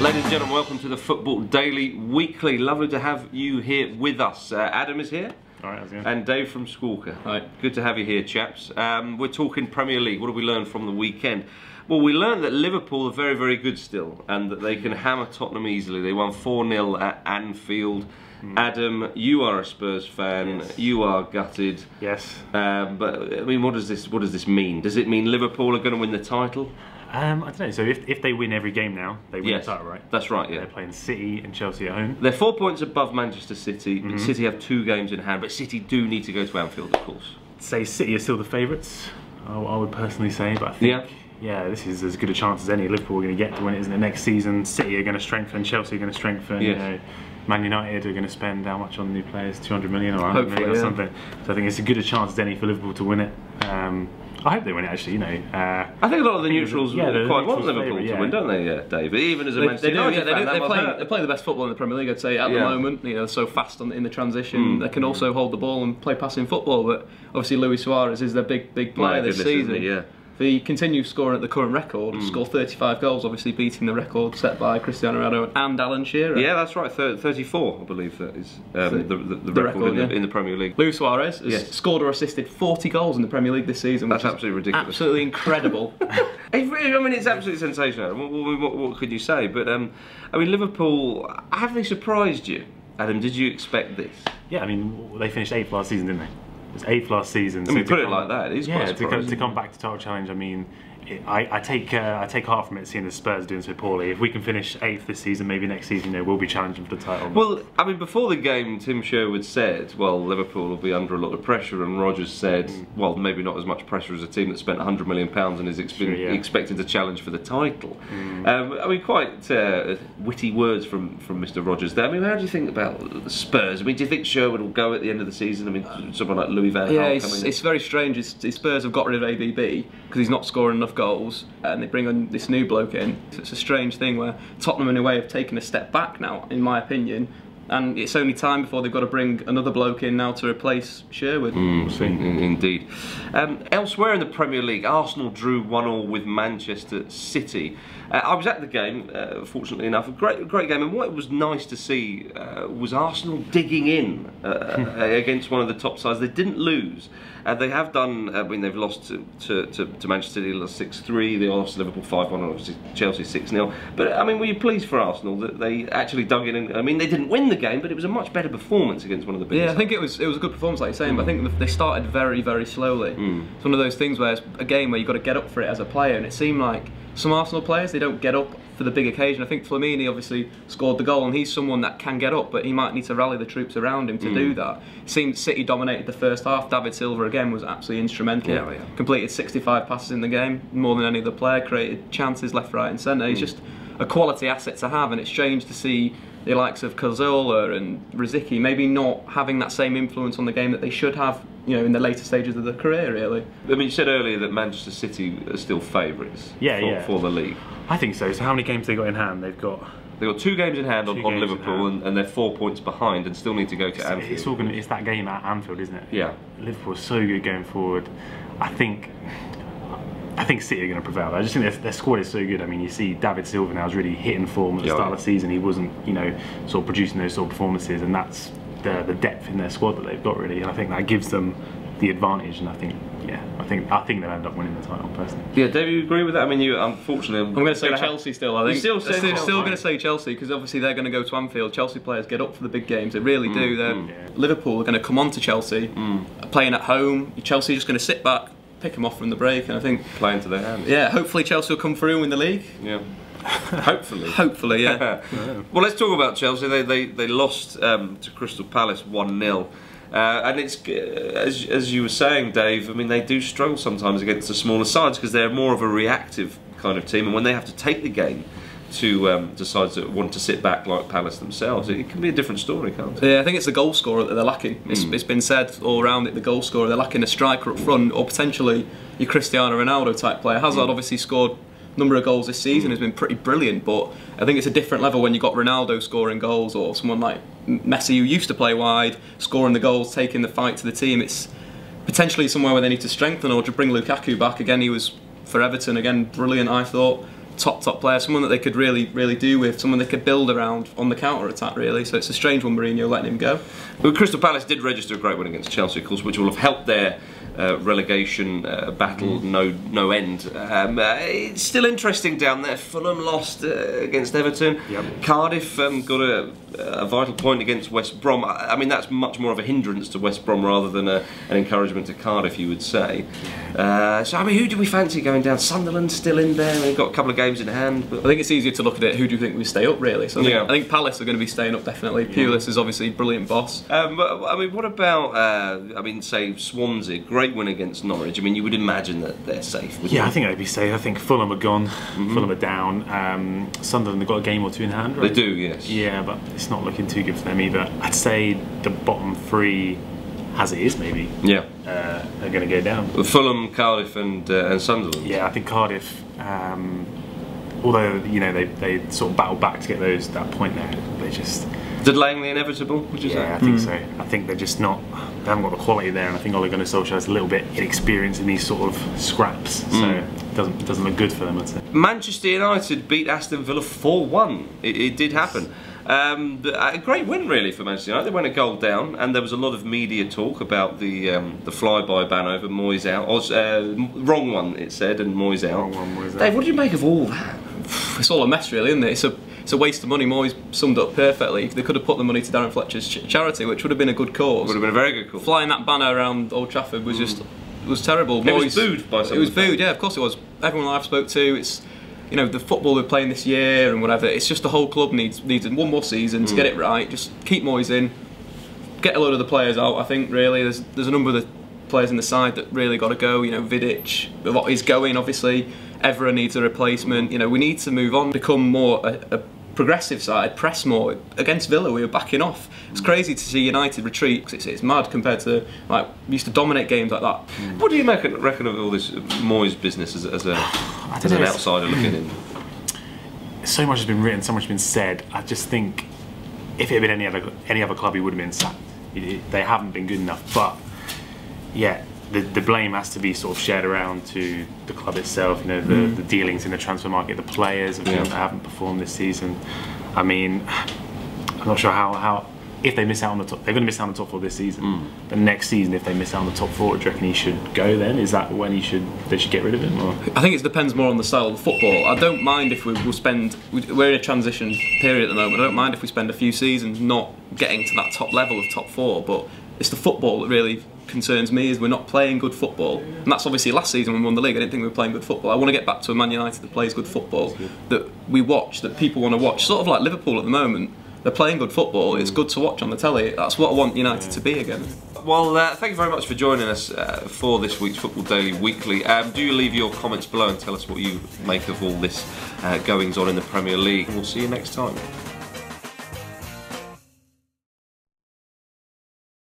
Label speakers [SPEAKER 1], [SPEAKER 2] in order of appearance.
[SPEAKER 1] Ladies and gentlemen, welcome to the Football Daily Weekly. Lovely to have you here with us. Adam is here.
[SPEAKER 2] All right,
[SPEAKER 1] and Dave from Squawker.
[SPEAKER 2] Hi.
[SPEAKER 1] Good to have you here, chaps. We're talking Premier League. What did we learn from the weekend? Well, we learned that Liverpool are very, very good still, and that they can hammer Tottenham easily. They won 4-0 at Anfield. Adam, you are a Spurs fan.
[SPEAKER 2] Yes.
[SPEAKER 1] You are gutted.
[SPEAKER 2] Yes.
[SPEAKER 1] But I mean, what does this mean? Does it mean Liverpool are going to win the title?
[SPEAKER 2] I don't know. So if they win every game now, they win the title, right?
[SPEAKER 1] That's right. Yeah.
[SPEAKER 2] They're playing City and Chelsea at home.
[SPEAKER 1] They're 4 points above Manchester City. But City have 2 games in hand, but City do need to go to Anfield, of course.
[SPEAKER 2] Say City are still the favourites. I would personally say, but I think this is as good a chance as any. Liverpool are going to get to win it, isn't it? Next season, City are going to strengthen, Chelsea are going to strengthen.
[SPEAKER 1] Yes.
[SPEAKER 2] You know, Man United are going to spend how much on new players? 200 million or 100 million or something. So I think it's as good a chance as any for Liverpool to win it. I hope they win it, actually. You know,
[SPEAKER 1] I think a lot of the neutrals quite want Liverpool to win, don't they, Dave? Even as a Man City fan,
[SPEAKER 3] they're playing the best football in the Premier League, I'd say, at the moment. You know, they're so fast in the transition. They can also hold the ball and play passing football. But obviously, Luis Suarez is their big player this season. If he continues scoring at the current record, score 35 goals, obviously beating the record set by Cristiano Ronaldo and Alan Shearer.
[SPEAKER 1] Yeah, that's right, 34, I believe that is the record in the Premier League.
[SPEAKER 3] Luis Suarez has scored or assisted 40 goals in the Premier League this season.
[SPEAKER 1] That's absolutely ridiculous.
[SPEAKER 3] Absolutely incredible.
[SPEAKER 1] I mean, it's absolutely sensational. What could you say? But, I mean, Liverpool, have they surprised you? Adam, did you expect this?
[SPEAKER 2] Yeah, I mean, they finished 8th last season, didn't they? It was 8th last season.
[SPEAKER 1] I mean, put it like that, it is quite surprising.
[SPEAKER 2] To come back to title challenge, I mean, I take heart from it, seeing the Spurs doing so poorly. If we can finish 8th this season, maybe next season, we'll be challenging for the title.
[SPEAKER 1] Well, I mean, before the game, Tim Sherwood said, well, Liverpool will be under a lot of pressure, and Rodgers said, well, maybe not as much pressure as a team that spent £100 million and is expected to challenge for the title. I mean, quite witty words from Mr. Rodgers there. I mean, how do you think about the Spurs? I mean, do you think Sherwood will go at the end of the season? I mean, someone like Louis van Gaal coming in?
[SPEAKER 3] It's very strange. The Spurs have got rid of ABB because he's not scoring enough goals, and they bring on this new bloke in. So it's a strange thing where Tottenham in a way have taken a step back now, in my opinion, and it's only time before they've got to bring another bloke in now to replace Sherwood.
[SPEAKER 1] Indeed. Elsewhere in the Premier League, Arsenal drew 1-1 with Manchester City. I was at the game, fortunately enough, a great game, and what was nice to see was Arsenal digging in against one of the top sides. They didn't lose. They have done, I mean, they've lost to Manchester City, lost 6-3, they lost to Liverpool 5-1, and obviously Chelsea 6-0. But, I mean, were you pleased for Arsenal that they actually dug in? And, I mean, they didn't win the game, but it was a much better performance against one of the biggest sides.
[SPEAKER 3] I think it was a good performance, like you're saying, but I think they started very, very slowly. It's one of those things where it's a game where you've got to get up for it as a player, and it seemed like some Arsenal players, they don't get up for the big occasion. I think Flamini obviously scored the goal, and he's someone that can get up, but he might need to rally the troops around him to do that. It seemed City dominated the first half. David Silva again was absolutely instrumental. Completed 65 passes in the game, more than any other player, created chances left, right and centre. He's just a quality asset to have, and it's strange to see the likes of Cazorla and Rosicky maybe not having that same influence on the game that they should have, you know, in the later stages of their career, really.
[SPEAKER 1] I mean, you said earlier that Manchester City are still favourites for the league.
[SPEAKER 2] I think so. So how many games have they got in hand? They've got
[SPEAKER 1] 2 games in hand on Liverpool, and they're 4 points behind and still need to go to Anfield.
[SPEAKER 2] It's that game at Anfield, isn't it?
[SPEAKER 1] Yeah.
[SPEAKER 2] Liverpool are so good going forward. I think City are going to prevail. I just think their squad is so good. I mean, you see David Silva now is really hitting form at the start of the season. He wasn't, you know, sort of producing those sort of performances, and that's the depth in their squad that they've got, really. And I think that gives them the advantage. And I think they'll end up winning the title, personally.
[SPEAKER 1] Yeah, Dave, you agree with that? I mean, unfortunately,
[SPEAKER 3] I'm going to say Chelsea still. I think
[SPEAKER 1] still
[SPEAKER 3] going to say Chelsea because obviously they're going to go to Anfield. Chelsea players get up for the big games. They really do. Liverpool are going to come on to Chelsea, playing at home. Chelsea are just going to sit back, pick them off from the break, and I think
[SPEAKER 1] playing to their hands.
[SPEAKER 3] Yeah, hopefully Chelsea will come through and win the league.
[SPEAKER 1] Yeah. Hopefully.
[SPEAKER 3] Hopefully, yeah.
[SPEAKER 1] Well, let's talk about Chelsea. They lost to Crystal Palace 1-0. And it's, as you were saying, Dave, I mean, they do struggle sometimes against the smaller sides because they're more of a reactive kind of team, and when they have to take the game to sides that want to sit back like Palace themselves, it can be a different story, can't it?
[SPEAKER 3] Yeah, I think it's the goal scorer that they're lacking. It's been said all around it, the goal scorer. They're lacking a striker up front, or potentially your Cristiano Ronaldo type player. Hazard obviously scored a number of goals this season, has been pretty brilliant, but I think it's a different level when you've got Ronaldo scoring goals, or someone like Messi who used to play wide, scoring the goals, taking the fight to the team. It's potentially somewhere where they need to strengthen, or to bring Lukaku back. Again, he was, for Everton, again, brilliant, I thought. top player, someone that they could really do with, someone they could build around on the counter attack really. So it's a strange one, Mourinho letting him go.
[SPEAKER 1] Well, Crystal Palace did register a great win against Chelsea, of course, which will have helped their relegation battle no end. It's still interesting down there. Fulham lost against Everton.
[SPEAKER 2] Yep.
[SPEAKER 1] Cardiff got a vital point against West Brom. I mean, that's much more of a hindrance to West Brom rather than an encouragement to Cardiff, you would say. So I mean, who do we fancy going down? Sunderland still in there. They've got a couple of games in hand. But
[SPEAKER 3] I think it's easier to look at it. Who do you think we stay up really? So I think Palace are going to be staying up definitely. Pulis is obviously a brilliant boss.
[SPEAKER 1] I mean, what about I mean, say Swansea? Great win against Norwich. I mean, you would imagine that they're safe.
[SPEAKER 2] Yeah, I think they'd be safe. I think Fulham are gone. Fulham are down. Sunderland have got a game or two in hand, right?
[SPEAKER 1] They do, yes.
[SPEAKER 2] Yeah, but it's not looking too good for them either. I'd say the bottom three, as it is maybe, are going to go down.
[SPEAKER 1] Fulham, Cardiff and Sunderland.
[SPEAKER 2] Yeah, I think Cardiff, although they sort of battled back to get that point there, they just...
[SPEAKER 1] Delaying the inevitable, would you say?
[SPEAKER 2] Yeah, I think so. I think they're just not... They haven't got the quality there, and I think Ole Gunnar Solskjaer's a little bit inexperienced in these sort of scraps, so it doesn't look good for them, I'd say.
[SPEAKER 1] Manchester United beat Aston Villa 4-1. It did happen. A great win really for Manchester United. They went a goal down, and there was a lot of media talk about the flyby ban over Moyes out. Wrong one, it said, and Moyes out.
[SPEAKER 2] Wrong one, Moyes out.
[SPEAKER 1] Dave, what do you make of all that?
[SPEAKER 3] It's all a mess really, isn't it? It's a waste of money. Moyes summed up perfectly. They could have put the money to Darren Fletcher's charity, which would have been a good cause.
[SPEAKER 1] Would have been a very good cause.
[SPEAKER 3] Flying that banner around Old Trafford was just terrible.
[SPEAKER 1] It was booed by some.
[SPEAKER 3] It was booed, yeah, of course it was. Everyone I've spoke to, it's the football we're playing this year and whatever. It's just the whole club needs one more season to get it right. Just keep Moyes in, get a load of the players out. I think really there's a number of the players in the side that really got to go. Vidic, what is going obviously. Evra needs a replacement. We need to move on, become more a progressive side, press more. Against Villa, we were backing off. It's crazy to see United retreat because it's mad compared to we used to dominate games like that.
[SPEAKER 1] What do you reckon of all this Moyes business as an outsider looking in?
[SPEAKER 2] So much has been written, so much has been said. I just think if it had been any other club, he would have been sacked. They haven't been good enough, but yeah. The blame has to be sort of shared around to the club itself, the dealings in the transfer market, the players that haven't performed this season. I mean, I'm not sure how if they miss out on the top, they're going to miss out on the top four this season. But next season, if they miss out on the top four, do you reckon he should go then? Is that when they should get rid of him? Or?
[SPEAKER 3] I think it depends more on the style of football. I don't mind if we're in a transition period at the moment. I don't mind if we spend a few seasons not getting to that top level of top four, but it's the football that really concerns me. Is we're not playing good football, and that's obviously last season when we won the league. I didn't think we were playing good football. I want to get back to a Man United that plays good football, that we watch, that people want to watch. Sort of like Liverpool at the moment. They're playing good football. It's good to watch on the telly. That's what I want United to be again.
[SPEAKER 1] Well, thank you very much for joining us for this week's Football Daily Weekly. Do leave your comments below and tell us what you make of all this goings on in the Premier League. We'll see you next time.